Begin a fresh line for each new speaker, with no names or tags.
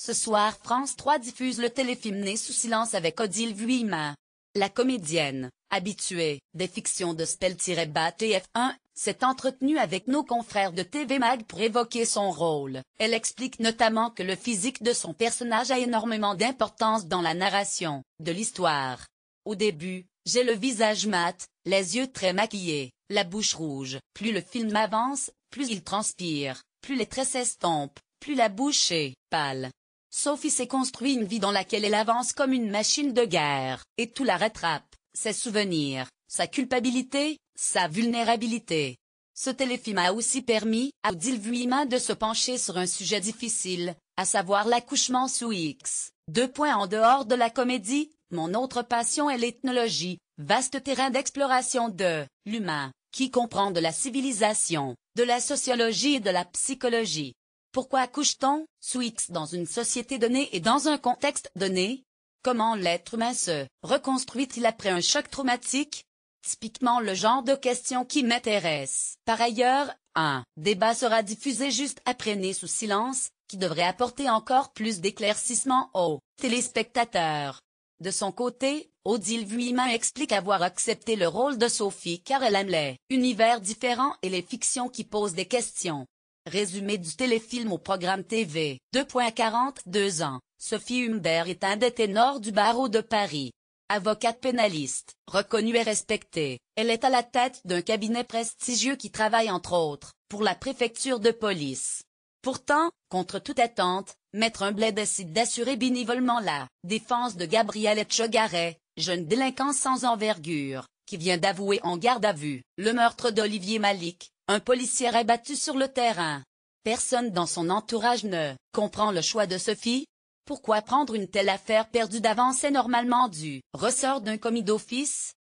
Ce soir France 3 diffuse le téléfilm Né sous silence avec Odile Vuillemin. La comédienne, habituée des fictions de Spell-TF1, s'est entretenue avec nos confrères de TV Mag pour évoquer son rôle. Elle explique notamment que le physique de son personnage a énormément d'importance dans la narration de l'histoire. Au début, j'ai le visage mat, les yeux très maquillés, la bouche rouge. Plus le film avance, plus il transpire, plus les traits s'estompent, plus la bouche est pâle. Sophie s'est construit une vie dans laquelle elle avance comme une machine de guerre, et tout la rattrape, ses souvenirs, sa culpabilité, sa vulnérabilité. Ce téléfilm a aussi permis à Odile Vuillemin de se pencher sur un sujet difficile, à savoir l'accouchement sous X. En dehors de la comédie, mon autre passion est l'ethnologie, vaste terrain d'exploration de l'humain, qui comprend de la civilisation, de la sociologie et de la psychologie. Pourquoi accouche-t-on sous X dans une société donnée et dans un contexte donné? Comment l'être humain se reconstruit-il après un choc traumatique? Typiquement le genre de questions qui m'intéressent. Par ailleurs, un débat sera diffusé juste après Né sous silence, qui devrait apporter encore plus d'éclaircissements aux téléspectateurs. De son côté, Odile Vuillemin explique avoir accepté le rôle de Sophie car elle aime les univers différents et les fictions qui posent des questions. Résumé du téléfilm au programme TV. 42 ans, Sophie Humbert est un des ténors du barreau de Paris. Avocate pénaliste, reconnue et respectée, elle est à la tête d'un cabinet prestigieux qui travaille entre autres pour la préfecture de police. Pourtant, contre toute attente, Maître Humblet décide d'assurer bénévolement la défense de Gabriel Etchegaray, jeune délinquant sans envergure, qui vient d'avouer en garde à vue le meurtre d'Olivier Malik, un policier abattu sur le terrain. Personne dans son entourage ne comprend le choix de Sophie. Pourquoi prendre une telle affaire perdue d'avance est normalement du ressort d'un commis d'office?